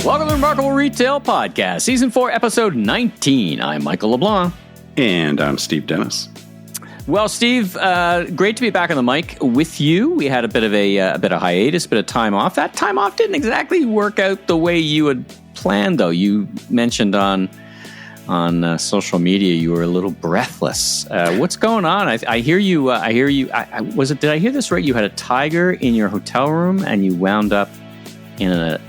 Welcome to the Remarkable Retail Podcast, Season 4, Episode 19. I'm Michael LeBlanc. And I'm Steve Dennis. Well, Steve, great to be back on the mic with you. We had a bit of hiatus, a bit of time off. That time off didn't exactly work out the way you had planned, though. You mentioned on social media you were a little breathless. What's going on? I hear you. Did I hear this right? You had a tiger in your hotel room, and you wound up in a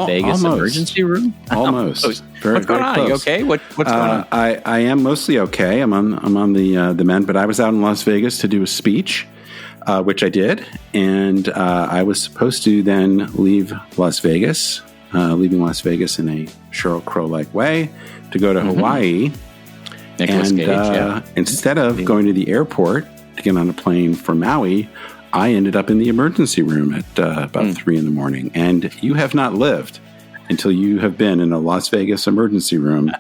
Vegas emergency room? Almost. What's going on? Are you okay? What's going on? I am mostly okay. I'm on the mend, but I was out in Las Vegas to do a speech, which I did, and I was supposed to then leave Las Vegas, leaving Las Vegas in a Sheryl Crow-like way to go to Hawaii. Nicolas Cage, instead of going to the airport to get on a plane for Maui, I ended up in the emergency room at about 3 in the morning. And you have not lived until you have been in a Las Vegas emergency room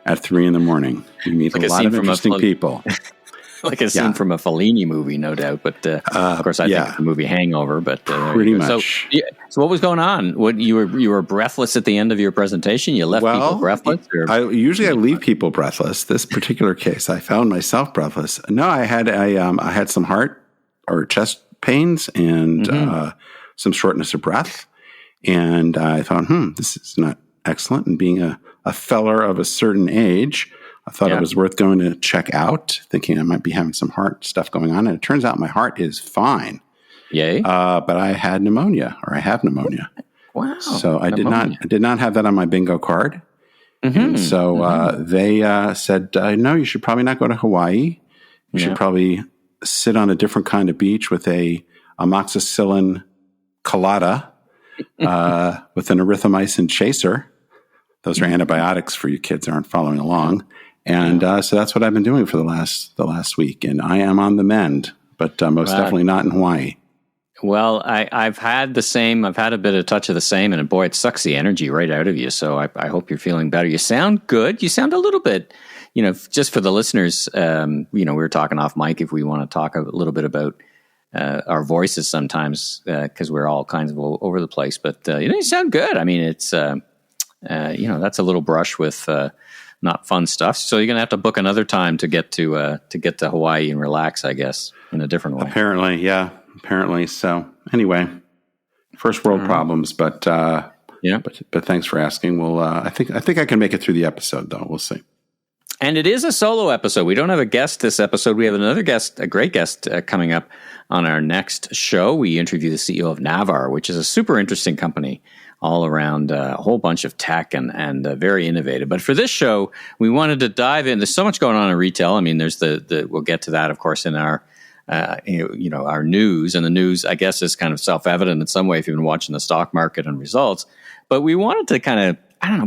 at 3 in the morning. You meet a lot of interesting people. Like a scene from a Fellini movie, no doubt. But of course, I think it's the movie Hangover. But pretty much. So what was going on? What you were breathless at the end of your presentation? You left people breathless? I leave people breathless. This particular case, I found myself breathless. No, I had some heart or chest pains and some shortness of breath. And I thought, this is not excellent. And being a feller of a certain age, I thought it was worth going to check out, thinking I might be having some heart stuff going on. And it turns out my heart is fine. Yay. But I had pneumonia, or I have pneumonia. Wow. So I did not have that on my bingo card. And so they said, no, you should probably not go to Hawaii. You should probably sit on a different kind of beach with a amoxicillin colada with an erythromycin chaser. Those are antibiotics for you kids that aren't following along. And so that's what I've been doing for the last week. And I am on the mend, but most definitely not in Hawaii. Well, I've had the same. I've had a bit of touch of the same, and boy, it sucks the energy right out of you. So I hope you're feeling better. You sound good. You sound a little bit, just for the listeners, we were talking off mic if we want to talk a little bit about our voices sometimes because we're all kinds of over the place. But you sound good. I mean, it's that's a little brush with not fun stuff. So you're gonna have to book another time to get to Hawaii and relax, I guess, in a different way. Apparently. So anyway, first world problems, but thanks for asking. Well, I think I can make it through the episode, though. We'll see. And it is a solo episode. We don't have a guest this episode. We have another guest, a great guest, coming up on our next show. We interview the CEO of Navar, which is a super interesting company all around, a whole bunch of tech and very innovative. But for this show, we wanted to dive in. There's so much going on in retail. I mean, there's we'll get to that, of course, in our our news. And the news, I guess, is kind of self-evident in some way if you've been watching the stock market and results. But we wanted to kind of,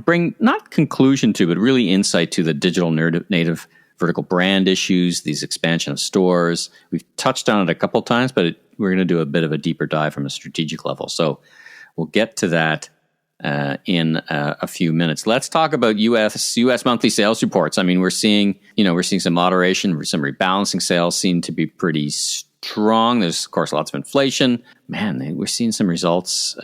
bring not conclusion to, but really insight to the digital native vertical brand issues, these expansion of stores. We've touched on it a couple times, but we're going to do a bit of a deeper dive from a strategic level. So we'll get to that in a few minutes. Let's talk about U.S. monthly sales reports. I mean, we're seeing some moderation, some rebalancing. Sales seem to be pretty strong. There's, of course, lots of inflation. Man, we're seeing some results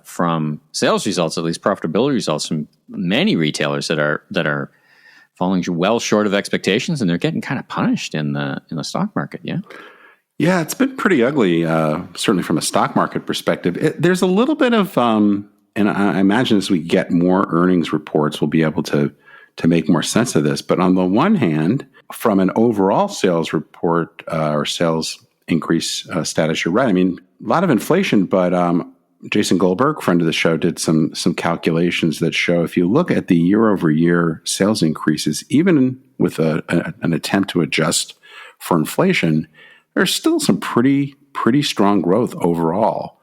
from sales results, at least profitability results from many retailers that are falling well short of expectations, and they're getting kind of punished in the stock market. Yeah, it's been pretty ugly, certainly from a stock market perspective. There's a little bit of, and I imagine as we get more earnings reports, we'll be able to make more sense of this. But on the one hand, from an overall sales report or sales increase status, you're right. I mean, a lot of inflation, but Jason Goldberg, friend of the show, did some calculations that show if you look at the year-over-year sales increases, even with an attempt to adjust for inflation, there's still some pretty strong growth overall.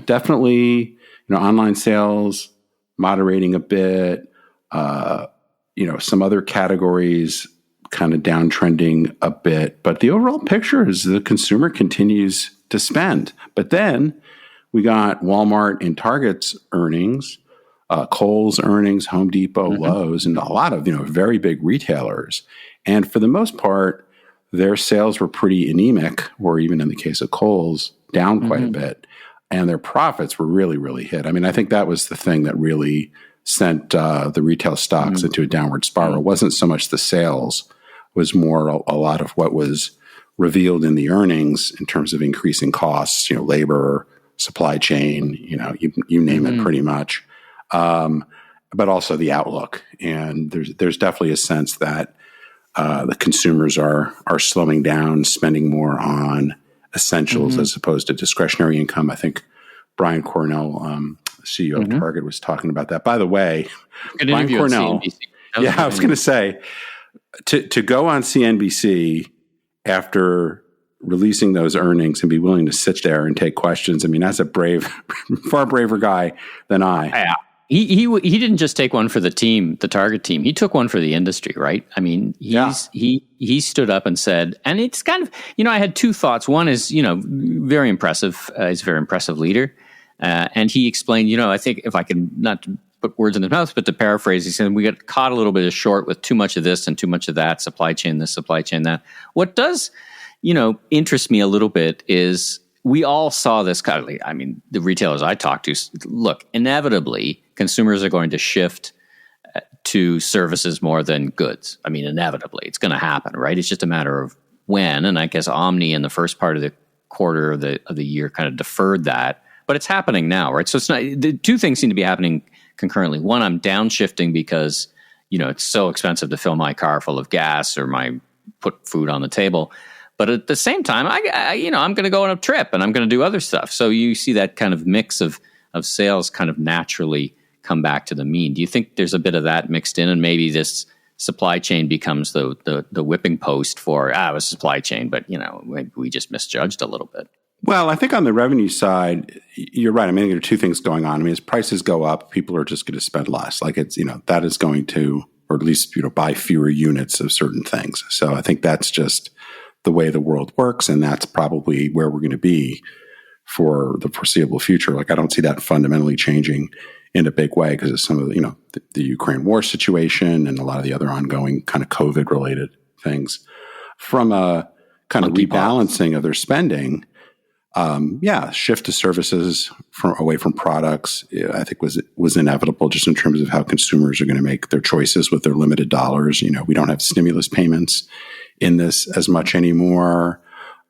Definitely, online sales moderating a bit. Some other categories kind of downtrending a bit, but the overall picture is the consumer continues to spend. But then we got Walmart and Target's earnings, Kohl's earnings, Home Depot, Lowe's, and a lot of very big retailers. And for the most part, their sales were pretty anemic, or even in the case of Kohl's, down quite a bit. and their profits were really, really hit. I mean, I think that was the thing that really sent the retail stocks into a downward spiral. It wasn't so much the sales, was more a lot of what was revealed in the earnings in terms of increasing costs, labor, supply chain, you name it pretty much. But also the outlook. And there's definitely a sense that the consumers are slowing down, spending more on essentials as opposed to discretionary income. I think Brian Cornell, CEO of Target, was talking about that. By the way, Brian Cornell, I was going to say, to go on CNBC after releasing those earnings and be willing to sit there and take questions. I mean, that's a far braver guy than I. Yeah. He didn't just take one for the team, the Target team. He took one for the industry, right? I mean, he stood up and said, and it's kind of, I had two thoughts. One is, very impressive. He's a very impressive leader. And he explained, I think if I can not put words in his mouth, but to paraphrase, he said, we got caught a little bit short with too much of this and too much of that, supply chain this, supply chain that. What does, interest me a little bit is we all saw this kind of, I mean, the retailers I talked to, look, inevitably, consumers are going to shift to services more than goods. I mean, inevitably, it's going to happen, right? It's just a matter of when. And I guess Omni in the first part of the quarter of the year kind of deferred that, but it's happening now, right? So it's not, the two things seem to be happening concurrently. One, I'm downshifting because, it's so expensive to fill my car full of gas or put food on the table. But at the same time, I'm going to go on a trip and I'm going to do other stuff. So you see that kind of mix of sales kind of naturally come back to the mean. Do you think there's a bit of that mixed in, and maybe this supply chain becomes the whipping post for it was supply chain, but we just misjudged a little bit? Well, I think on the revenue side, you're right. I mean, there are two things going on. I mean, as prices go up, people are just going to spend less. Like it's that is going to, or at least buy fewer units of certain things. So I think that's just the way the world works, and that's probably where we're going to be for the foreseeable future. Like I don't see that fundamentally changing in a big way because of some of the Ukraine war situation and a lot of the other ongoing kind of COVID related things. From a kind of rebalancing of their spending, shift to services away from products, I think was inevitable just in terms of how consumers are going to make their choices with their limited dollars. We don't have stimulus payments in this as much anymore.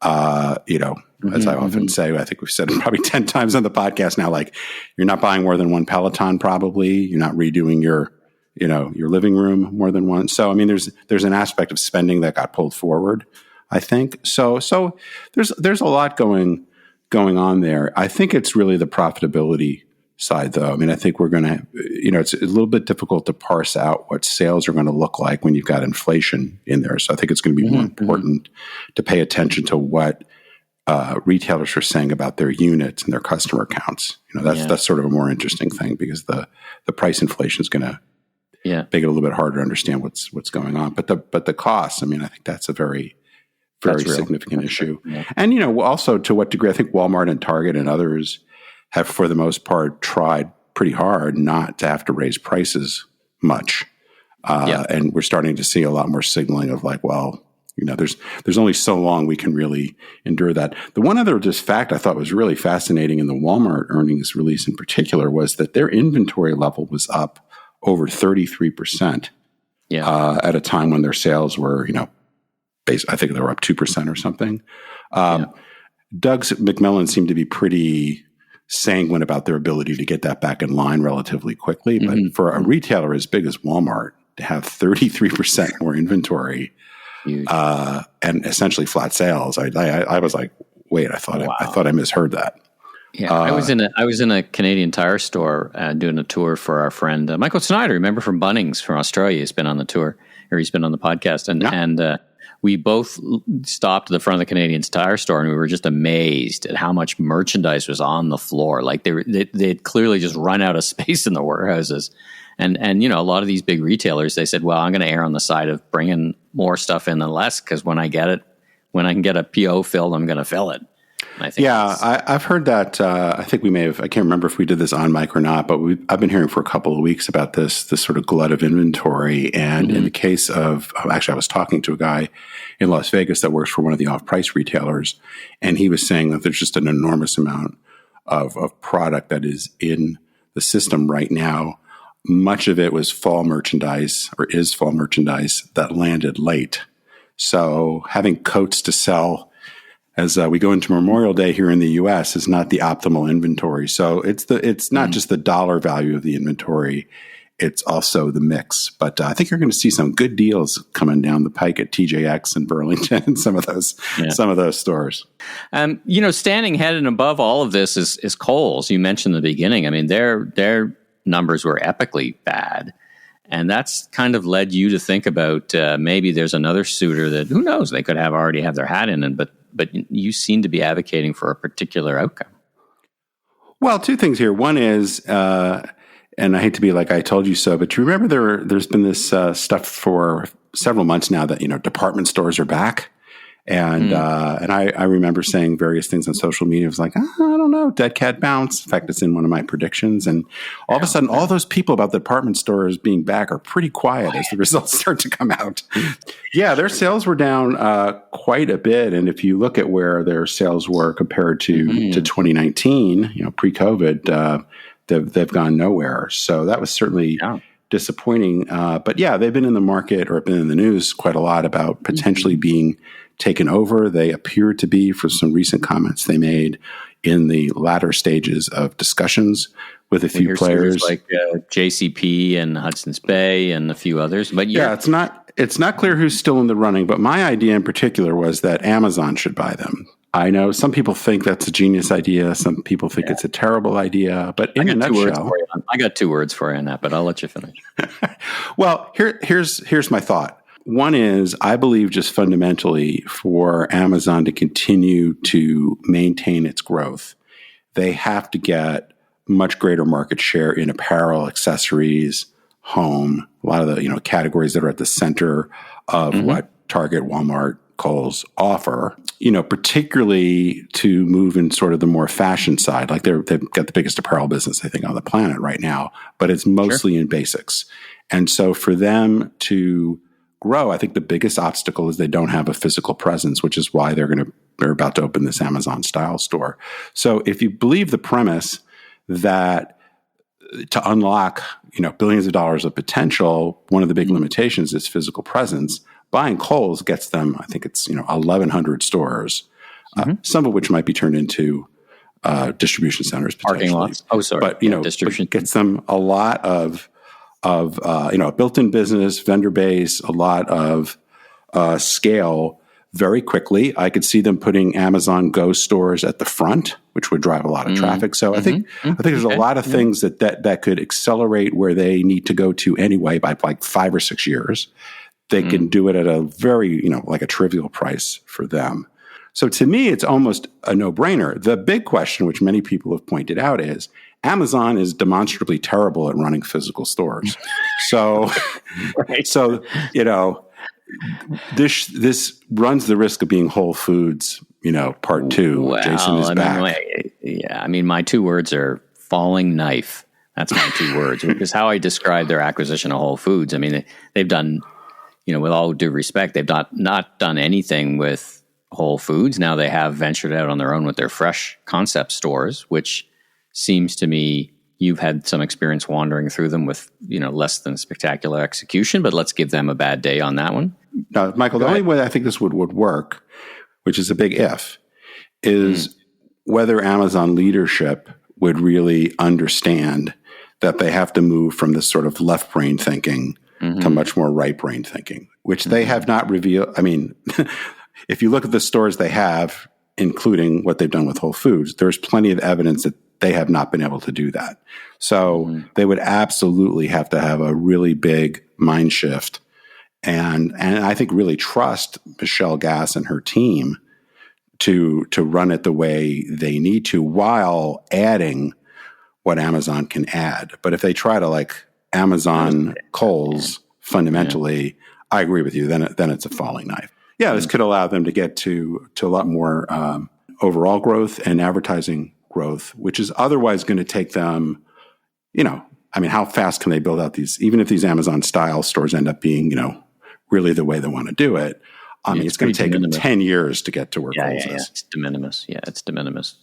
As I often say, I think we've said it probably 10 times on the podcast now, like you're not buying more than one Peloton, probably. You're not redoing your living room more than once. So, I mean, there's an aspect of spending that got pulled forward, I think. So there's a lot going on there. I think it's really the profitability side, though. I mean, I think we're going to, it's a little bit difficult to parse out what sales are going to look like when you've got inflation in there. So I think it's going to be more important to pay attention to what retailers are saying about their units and their customer counts. That's sort of a more interesting thing because the price inflation is going to make it a little bit harder to understand what's going on. But the costs, I mean, I think that's a very significant issue. Yeah. And also to what degree, I think Walmart and Target and others have, for the most part, tried pretty hard not to have to raise prices much. And we're starting to see a lot more signaling of like, well, there's only so long we can really endure that. The one other just fact I thought was really fascinating in the Walmart earnings release in particular was that their inventory level was up over 33% at a time when their sales were, I think they were up 2% or something. Doug McMillan seemed to be pretty sanguine about their ability to get that back in line relatively quickly. But for a retailer as big as Walmart to have 33% more inventory and essentially flat sales, I was like, wait, I thought I misheard that. Yeah, I was in a Canadian Tire store doing a tour for our friend Michael Snyder. Remember from Bunnings from Australia? He's been on the tour, or he's been on the podcast, and we both stopped at the front of the Canadian Tire store, and we were just amazed at how much merchandise was on the floor. Like they'd clearly just run out of space in the warehouses. And a lot of these big retailers, they said, well, I'm going to err on the side of bringing more stuff in than less, because when I can get a PO filled, I'm going to fill it. And I think I've heard that. I think we may have, I can't remember if we did this on mic or not, but I've been hearing for a couple of weeks about this sort of glut of inventory. And in the case of, actually, I was talking to a guy in Las Vegas that works for one of the off-price retailers, and he was saying that there's just an enormous amount of product that is in the system right now. Much of it was fall merchandise, or is fall merchandise, that landed late. So having coats to sell as we go into Memorial Day here in the U.S. is not the optimal inventory. So it's not just the dollar value of the inventory, it's also the mix. But I think you're going to see some good deals coming down the pike at TJX and Burlington and some of those stores. Standing head and above all of this is Kohl's. You mentioned in the beginning. I mean, their numbers were epically bad. And that's kind of led you to think about maybe there's another suitor that, who knows, they could already have their hat in, but you seem to be advocating for a particular outcome. Well, two things here. One is, and I hate to be like I told you so, but you remember there's been this stuff for several months now that department stores are back, and I remember saying various things on social media. It was like, I don't know, dead cat bounce. In fact, it's in one of my predictions, and all of a sudden, all those people about the department stores being back are pretty quiet as the results start to come out. Yeah, their sales were down quite a bit, and if you look at where their sales were compared to 2019, pre-COVID. They've gone nowhere. So that was certainly disappointing. But yeah, they've been in the market or been in the news quite a lot about potentially being taken over. They appear to be, for some recent comments they made, in the latter stages of discussions with a few players like JCP and Hudson's Bay and a few others. But it's not clear who's still in the running. But my idea in particular was that Amazon should buy them. I know some people think that's a genius idea. Some people think it's a terrible idea. But in a nutshell, I got 2 words for you on that, but I'll let you finish. Well, here's my thought. One is, I believe just fundamentally for Amazon to continue to maintain its growth, they have to get much greater market share in apparel, accessories, home, a lot of the categories that are at the center of what Target, Walmart, Kohl's offer, particularly to move in sort of the more fashion side. Like they've got the biggest apparel business, I think, on the planet right now, but it's mostly in basics. And so for them to grow, I think the biggest obstacle is they don't have a physical presence, which is why they're about to open this Amazon style store. So if you believe the premise that to unlock, billions of dollars of potential, one of the big limitations is physical presence. Buying Kohl's gets them, I think it's 1,100 stores, some of which might be turned into distribution centers, parking lots. Oh, sorry, but distribution gets them a lot of a built-in business, vendor base, a lot of scale very quickly. I could see them putting Amazon Go stores at the front, which would drive a lot of traffic. So I think there's a lot of things that could accelerate where they need to go to anyway by like 5 or 6 years. They can do it at a very, like a trivial price for them. So to me, it's almost a no-brainer. The big question, which many people have pointed out, is Amazon is demonstrably terrible at running physical stores. So, this runs the risk of being Whole Foods, part 2. Well, Jason is back. My 2 words are falling knife. That's my 2 words, which is how I describe their acquisition of Whole Foods. I mean, they've done, with all due respect, they've not done anything with Whole Foods. Now they have ventured out on their own with their fresh concept stores, which seems to me you've had some experience wandering through them with, less than spectacular execution, but let's give them a bad day on that one. No, Michael, the only way I think this would work, which is a big if, is whether Amazon leadership would really understand that they have to move from this sort of left brain thinking to much more right brain thinking, which they have not revealed. I mean, if you look at the stores they have, including what they've done with Whole Foods, there's plenty of evidence that they have not been able to do that. So they would absolutely have to have a really big mind shift and I think really trust Michelle Gass and her team to run it the way they need to while adding what Amazon can add. But if they try to like Amazon Kohl's fundamentally, I agree with you, then it's a falling knife. Yeah, this could allow them to get to a lot more overall growth and advertising growth, which is otherwise going to take them, how fast can they build out these, even if these Amazon style stores end up being, really the way they want to do it. I mean, it's going to take them 10 years to get to where Kohl's is. It's de minimis. Yeah, it's de minimis.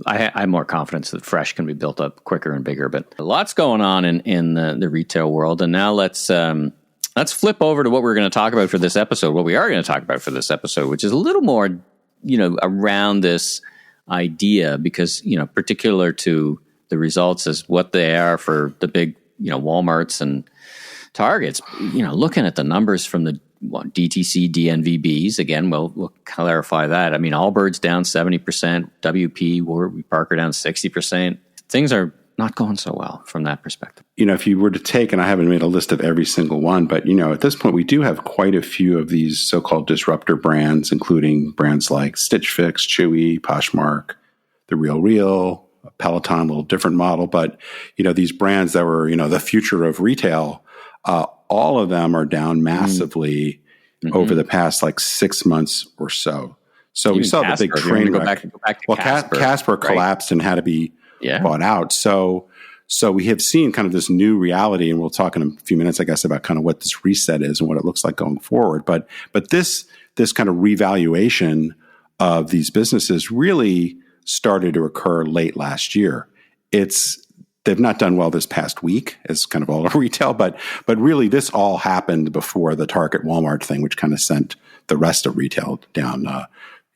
I have more confidence that Fresh can be built up quicker and bigger, but lots going on in the retail world. And now let's flip over to what we're going to talk about for this episode. What we are going to talk about for this episode, which is a little more, around this idea, because, particular to the results as what they are for the big, Walmarts and Targets, looking at the numbers from the DTC DNVBs, again, we'll clarify that. I mean, Allbirds down 70%, WP, Warby Parker down 60%. Things are not going so well from that perspective. If you were to take, and I haven't made a list of every single one, but, at this point, we do have quite a few of these so-called disruptor brands, including brands like Stitch Fix, Chewy, Poshmark, The RealReal, Peloton, a little different model. But, these brands that were, the future of retail, all of them are down massively over the past 6 months or so. So even we saw Caspar, the big train wreck. Go back to Caspar collapsed and had to be bought out. So we have seen kind of this new reality, and we'll talk in a few minutes, I guess, about kind of what this reset is and what it looks like going forward. But this kind of revaluation of these businesses really started to occur late last year. They've not done well this past week, as kind of all of retail, but really this all happened before the Target Walmart thing, which kind of sent the rest of retail down.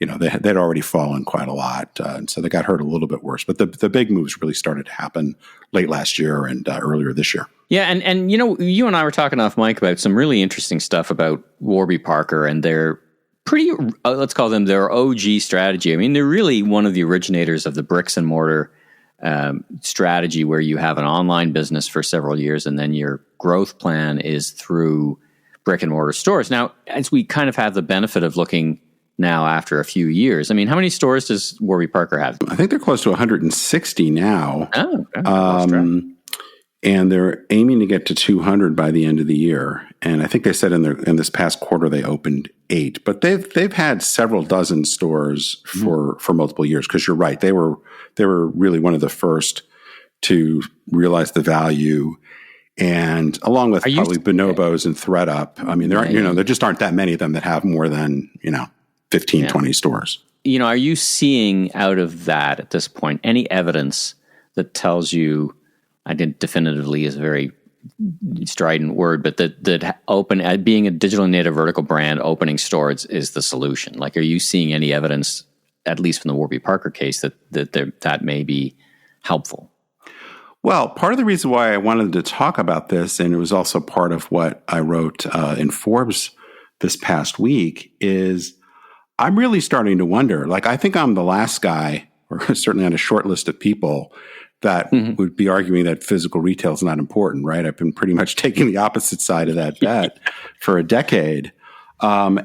They'd already fallen quite a lot, and so they got hurt a little bit worse. But the big moves really started to happen late last year and earlier this year. Yeah, and you and I were talking off mic about some really interesting stuff about Warby Parker and their pretty, let's call them their OG strategy. I mean, they're really one of the originators of the bricks and mortar strategy, where you have an online business for several years and then your growth plan is through brick and mortar stores. Now, as we kind of have the benefit of looking now after a few years, I mean, how many stores does Warby Parker have? I think they're close to 160 now. Oh, okay. And they're aiming to get to 200 by the end of the year. And I think they said in this past quarter they opened 8, but they've had several dozen stores for multiple years. Because you're right, they were really one of the first to realize the value, and along with probably Bonobos and ThredUp. I mean, there just aren't that many of them that have more than 15, 20 stores. Are you seeing out of that at this point any evidence that tells you? I didn't definitively is a very strident word, but that being a digitally native vertical brand, opening stores is the solution. Like, are you seeing any evidence, at least from the Warby Parker case, that may be helpful? Well, part of the reason why I wanted to talk about this, and it was also part of what I wrote in Forbes this past week, is I'm really starting to wonder. Like, I think I'm the last guy, or certainly on a short list of people, that would be arguing that physical retail is not important, right? I've been pretty much taking the opposite side of that bet for a decade. I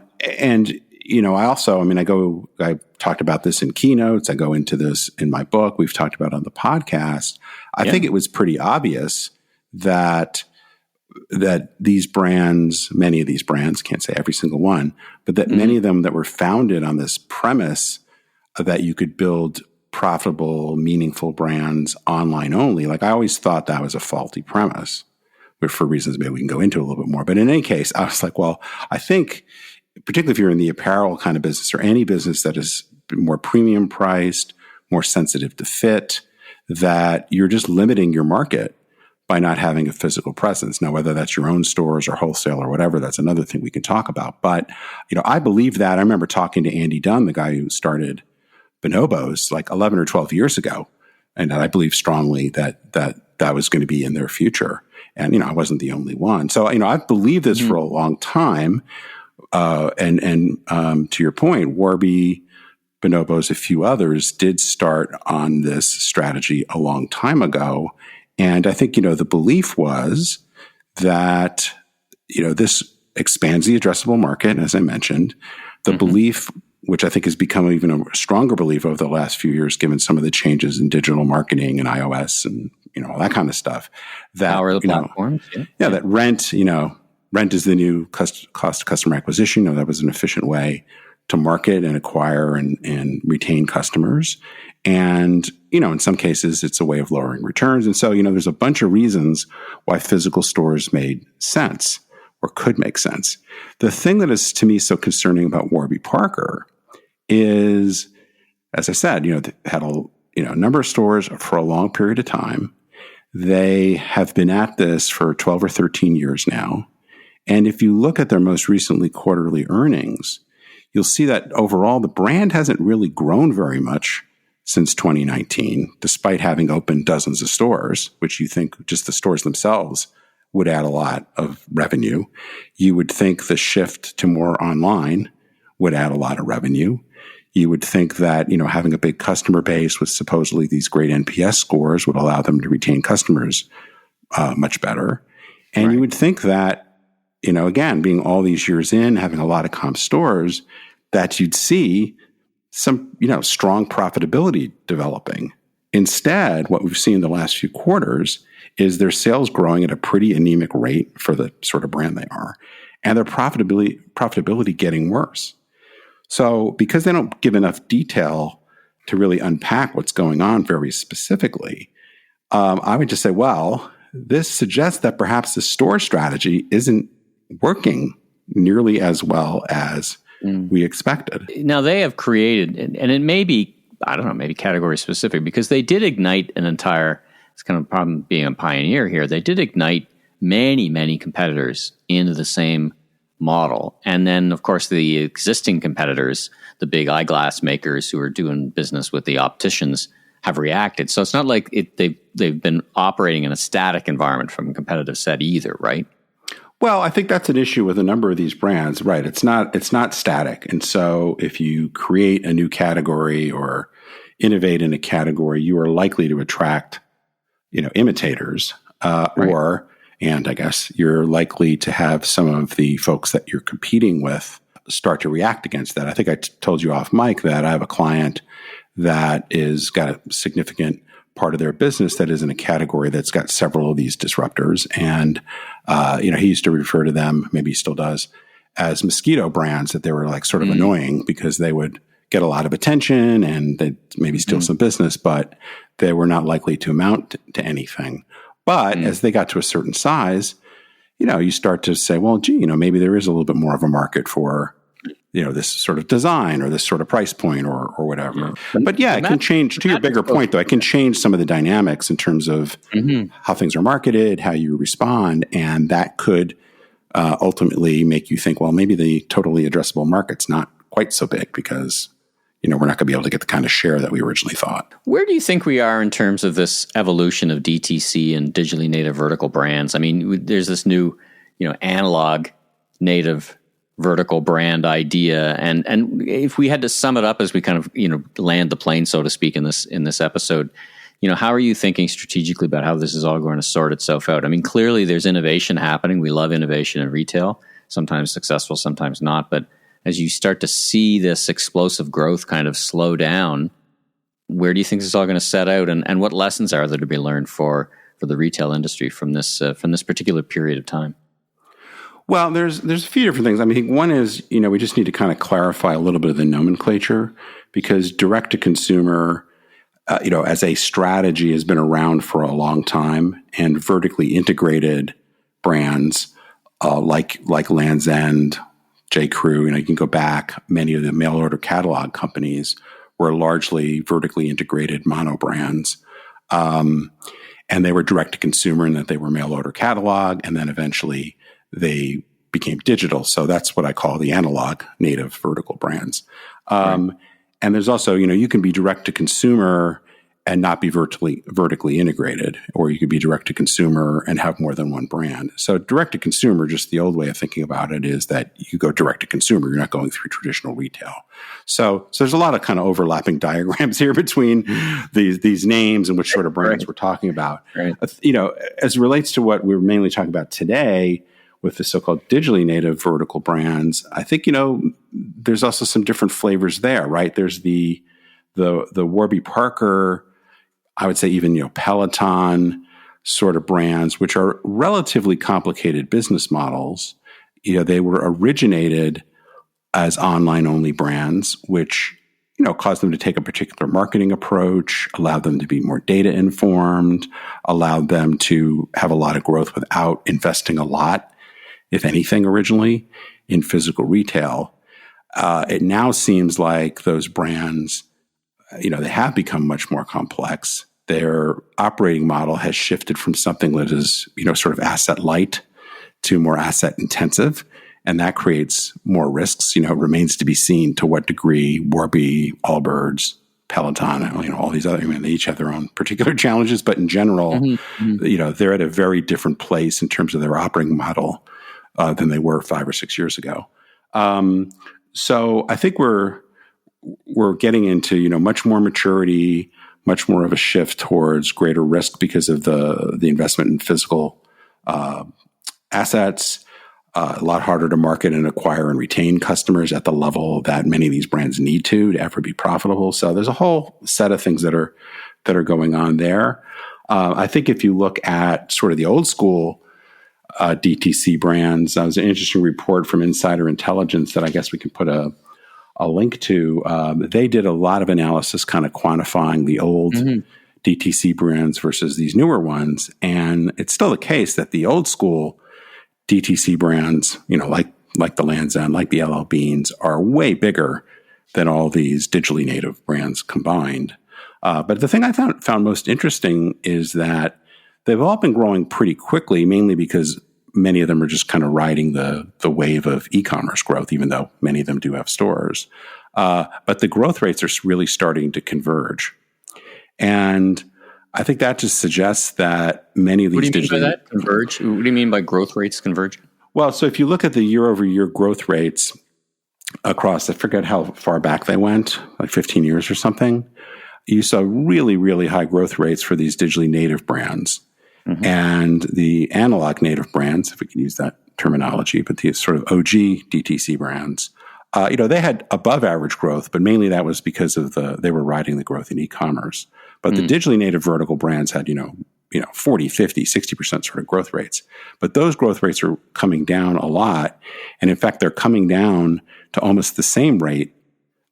talked about this in keynotes. I go into this in my book. We've talked about it on the podcast. I think it was pretty obvious that these brands, many of these brands, can't say every single one, but that many of them that were founded on this premise that you could build profitable, meaningful brands online only. Like, I always thought that was a faulty premise, but for reasons maybe we can go into a little bit more. But in any case, I was like, well, I think, particularly if you're in the apparel kind of business or any business that is more premium priced, more sensitive to fit, that you're just limiting your market by not having a physical presence. Now, whether that's your own stores or wholesale or whatever, that's another thing we can talk about. But, I believe that. I remember talking to Andy Dunn, the guy who started Bonobos, like 11 or 12 years ago. And I believe strongly that was going to be in their future. And, I wasn't the only one. So, I've believed this for a long time. To your point, Warby, Bonobos, a few others did start on this strategy a long time ago. And I think, the belief was that, this expands the addressable market. As I mentioned, the belief, which I think has become even a stronger belief over the last few years, given some of the changes in digital marketing and iOS and, all that kind of stuff, that, power of the platforms. That rent is the new cost of customer acquisition. That was an efficient way to market and acquire and retain customers. And, in some cases, it's a way of lowering returns. And so, there's a bunch of reasons why physical stores made sense. or could make sense. The thing that is to me so concerning about Warby Parker is, as I said, they had a number of stores for a long period of time. They have been at this for 12 or 13 years now. And if you look at their most recently quarterly earnings, you'll see that overall the brand hasn't really grown very much since 2019, despite having opened dozens of stores, which you think just the stores themselves would add a lot of revenue. You would think the shift to more online would add a lot of revenue. You would think that, having a big customer base with supposedly these great NPS scores would allow them to retain customers much better. And you would think that, again, being all these years in, having a lot of comp stores, that you'd see some, strong profitability developing. Instead, what we've seen in the last few quarters is their sales growing at a pretty anemic rate for the sort of brand they are, and their profitability getting worse. So because they don't give enough detail to really unpack what's going on very specifically, I would just say, well, this suggests that perhaps the store strategy isn't working nearly as well as we expected. Now they have created, and it may be, I don't know, maybe category specific, because they did ignite an entire, it's kind of a problem being a pioneer here, they did ignite many, many competitors into the same model. And then, of course, the existing competitors, the big eyeglass makers who are doing business with the opticians, have reacted. So it's not like they've been operating in a static environment from a competitive set either, right? Well, I think that's an issue with a number of these brands, right? It's not static. And so if you create a new category or innovate in a category, you are likely to attract, imitators, right. And I guess you're likely to have some of the folks that you're competing with start to react against that. I think I told you off mic that I have a client that is got a significant part of their business that is in a category that's got several of these disruptors. And, he used to refer to them, maybe he still does, as mosquito brands, that they were like sort of annoying because they would get a lot of attention and they'd maybe steal some business, but they were not likely to amount to anything. But as they got to a certain size, you start to say, well, gee, maybe there is a little bit more of a market for, this sort of design or this sort of price point or whatever. Yeah. But yeah, it can change, to your bigger point though, it can change some of the dynamics in terms of how things are marketed, how you respond. And that could ultimately make you think, well, maybe the totally addressable market's not quite so big because we're not going to be able to get the kind of share that we originally thought. Where do you think we are in terms of this evolution of DTC and digitally native vertical brands? I mean, there's this new, analog native vertical brand idea. And if we had to sum it up as we kind of, land the plane, so to speak, in this episode, how are you thinking strategically about how this is all going to sort itself out? I mean, clearly there's innovation happening. We love innovation in retail, sometimes successful, sometimes not. But as you start to see this explosive growth kind of slow down, where do you think this is all going to set out, and what lessons are there to be learned for the retail industry from this particular period of time? Well, there's a few different things. I mean, one is, we just need to kind of clarify a little bit of the nomenclature, because direct to consumer, as a strategy has been around for a long time, and vertically integrated brands like Land's End, J. Crew, you can go back, many of the mail order catalog companies were largely vertically integrated mono brands. And they were direct to consumer in that they were mail order catalog, and then eventually they became digital. So that's what I call the analog native vertical brands. Right. And there's also, you can be direct to consumer and not be vertically integrated, or you could be direct to consumer and have more than one brand. So direct to consumer, just the old way of thinking about it, is that you go direct to consumer. You're not going through traditional retail. So there's a lot of kind of overlapping diagrams here between these names and which sort of brands we're talking about. Right. As it relates to what we're mainly talking about today with the so-called digitally native vertical brands, I think, there's also some different flavors there, right? There's the Warby Parker, I would say even, Peloton sort of brands, which are relatively complicated business models. They were originated as online only brands, which, caused them to take a particular marketing approach, allowed them to be more data informed, allowed them to have a lot of growth without investing a lot. if anything, originally in physical retail. It now seems like those brands, they have become much more complex. Their operating model has shifted from something that is, sort of asset light to more asset intensive. And that creates more risks. It remains to be seen to what degree Warby, Allbirds, Peloton, all these other, they each have their own particular challenges, but in general, they're at a very different place in terms of their operating model than they were 5 or 6 years ago. So I think we're getting into, much more maturity, much more of a shift towards greater risk because of the investment in physical assets. A lot harder to market and acquire and retain customers at the level that many of these brands need to ever be profitable. So there's a whole set of things that are going on there. I think if you look at sort of the old school DTC brands, that was an interesting report from Insider Intelligence that I guess we can put a link to. They did a lot of analysis kind of quantifying the old DTC brands versus these newer ones. And it's still the case that the old school DTC brands, like the Land's End, like the LL Beans, are way bigger than all these digitally native brands combined. But the thing I found most interesting is that they've all been growing pretty quickly, mainly because many of them are just kind of riding the wave of e-commerce growth, even though many of them do have stores. But the growth rates are really starting to converge. And I think that just suggests that many of these What do you mean by that? Converge? What do you mean by growth rates converge? Well, so if you look at the year-over-year growth rates across, I forget how far back they went, like 15 years or something, you saw really, really high growth rates for these digitally native brands. And the analog native brands, if we can use that terminology, but the sort of OG DTC brands, they had above average growth, but mainly that was because of they were riding the growth in e-commerce. But the digitally native vertical brands had, 40, 50, 60% sort of growth rates. But those growth rates are coming down a lot. And in fact, they're coming down to almost the same rate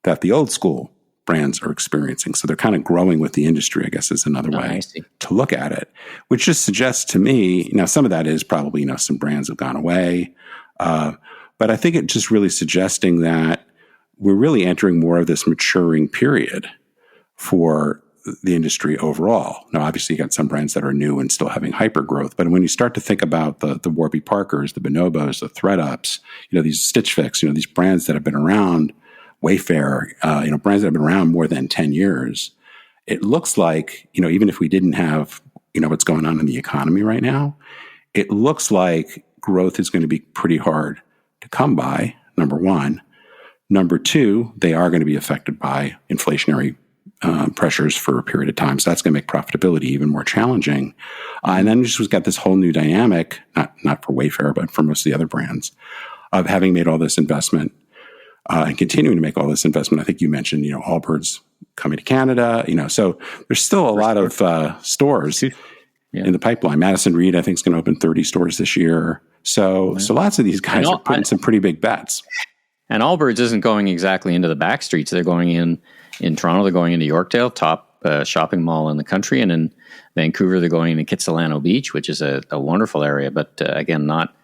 that the old school brands are experiencing. So they're kind of growing with the industry, I guess, is another way to look at it, which just suggests to me, now some of that is probably, some brands have gone away. But I think it's just really suggesting that we're really entering more of this maturing period for the industry overall. Now, obviously, you got some brands that are new and still having hyper growth. But when you start to think about the Warby Parkers, the Bonobos, the ThredUps, these Stitch Fix, these brands that have been around, Wayfair, brands that have been around more than 10 years, it looks like, even if we didn't have, what's going on in the economy right now, it looks like growth is going to be pretty hard to come by, number one. Number two, they are going to be affected by inflationary pressures for a period of time. So that's going to make profitability even more challenging. And then we've got this whole new dynamic, not for Wayfair, but for most of the other brands, of having made all this investment and continuing to make all this investment. I think you mentioned, Allbirds coming to Canada, so there's still a lot of stores in the pipeline. Madison Reed, I think, is going to open 30 stores this year. So lots of these guys are putting some pretty big bets. And Allbirds isn't going exactly into the back streets. They're going in Toronto. They're going into Yorkdale, top shopping mall in the country. And in Vancouver, they're going into Kitsilano Beach, which is a wonderful area. But again, not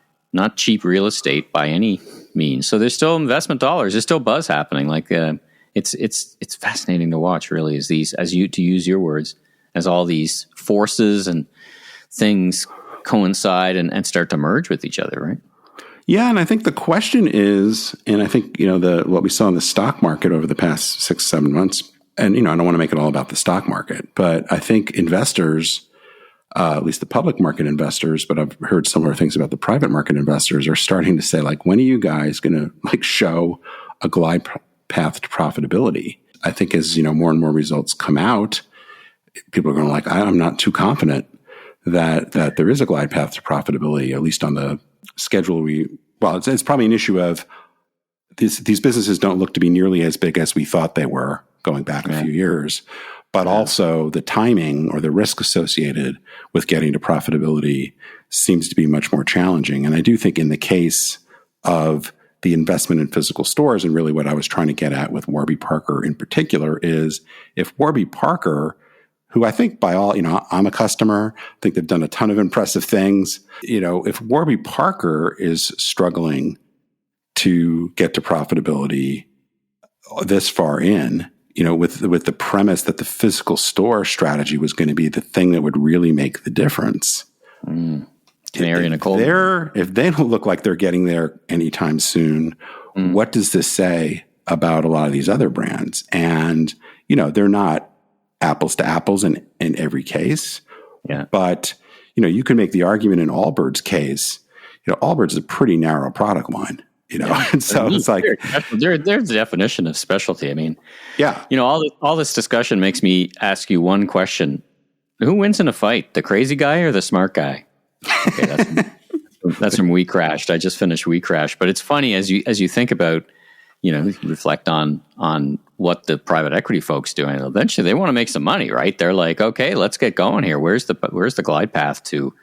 cheap real estate by any means. So there's still investment dollars. There's still buzz happening. Like it's fascinating to watch, really, to use your words, as all these forces and things coincide and start to merge with each other, right? Yeah, and I think the question is, and I think, what we saw in the stock market over the past 6-7 months, and, I don't want to make it all about the stock market, but I think investors, at least the public market investors, but I've heard similar things about the private market investors, are starting to say, like, when are you guys going to, show a glide path to profitability? I think as, more and more results come out, people are going to I'm not too confident that there is a glide path to profitability, at least on the schedule. It's probably an issue of these businesses don't look to be nearly as big as we thought they were going back a few years, but also the timing or the risk associated with getting to profitability seems to be much more challenging. And I do think in the case of the investment in physical stores, and really what I was trying to get at with Warby Parker in particular, is if Warby Parker who I think by all, I'm a customer. I think they've done a ton of impressive things. If Warby Parker is struggling to get to profitability this far in, with the premise that the physical store strategy was going to be the thing that would really make the difference. Canary in a coal. If they don't look like they're getting there anytime soon, what does this say about a lot of these other brands? And, they're not apples to apples in every case. Yeah. But, you can make the argument in Allbirds' case, Allbirds is a pretty narrow product line. And so it's like there's the definition of specialty. I mean, yeah, all this discussion makes me ask you one question: who wins in a fight, the crazy guy or the smart guy? Okay, that's from We Crashed. I just finished We Crashed, but it's funny as you think about, reflect on what the private equity folks do. And eventually, they want to make some money, right? They're like, okay, let's get going here. Where's the glide path to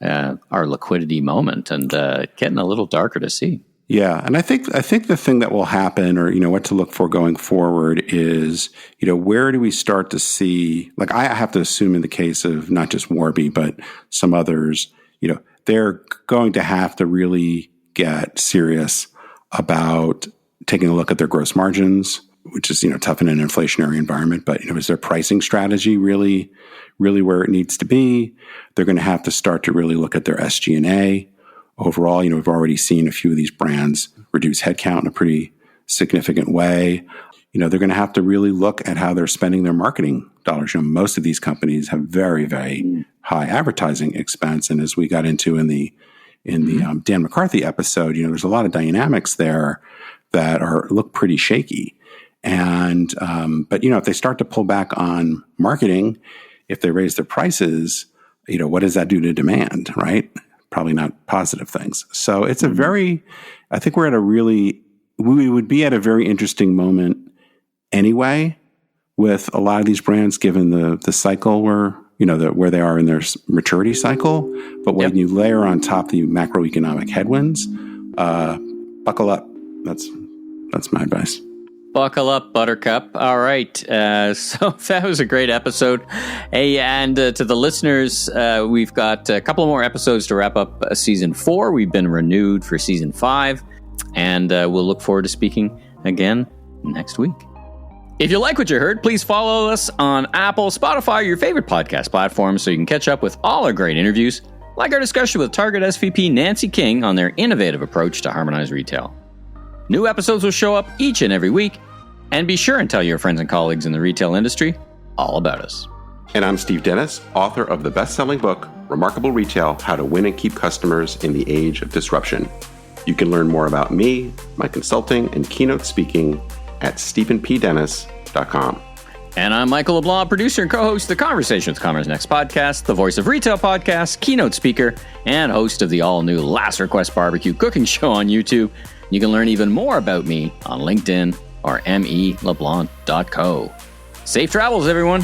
our liquidity moment? And getting a little darker to see. Yeah, and I think the thing that will happen, or what to look for going forward, is where do we start to see? Like, I have to assume in the case of not just Warby but some others, they're going to have to really get serious about taking a look at their gross margins, which is tough in an inflationary environment. But is their pricing strategy really where it needs to be? They're going to have to start to really look at their SG&A. Overall, we've already seen a few of these brands reduce headcount in a pretty significant way. They're going to have to really look at how they're spending their marketing dollars. Most of these companies have very, very high advertising expense. And as we got into in the Dan McCarthy episode, there's a lot of dynamics there that look pretty shaky. And, but if they start to pull back on marketing, if they raise their prices, what does that do to demand, right? Probably not positive things. So it's I think we would be at a very interesting moment anyway with a lot of these brands, given the cycle where they are in their maturity cycle. But when you layer on top the macroeconomic headwinds, buckle up. That's my advice. Buckle up, Buttercup. All right. So that was a great episode. Hey, and to the listeners, we've got a couple more episodes to wrap up season 4. We've been renewed for season 5, and we'll look forward to speaking again next week. If you like what you heard, please follow us on Apple, Spotify, or your favorite podcast platform so you can catch up with all our great interviews, like our discussion with Target SVP Nancy King on their innovative approach to harmonized retail. New episodes will show up each and every week, and be sure and tell your friends and colleagues in the retail industry all about us. And I'm Steve Dennis, author of the best-selling book, Remarkable Retail: How to Win and Keep Customers in the Age of Disruption. You can learn more about me, my consulting, and keynote speaking at stephenpdennis.com. And I'm Michael LeBlanc, producer and co-host of the Conversation with Commerce Next podcast, the voice of retail podcast, keynote speaker, and host of the all-new Last Request Barbecue cooking show on YouTube. You can learn even more about me on LinkedIn or meleblanc.co. Safe travels, everyone.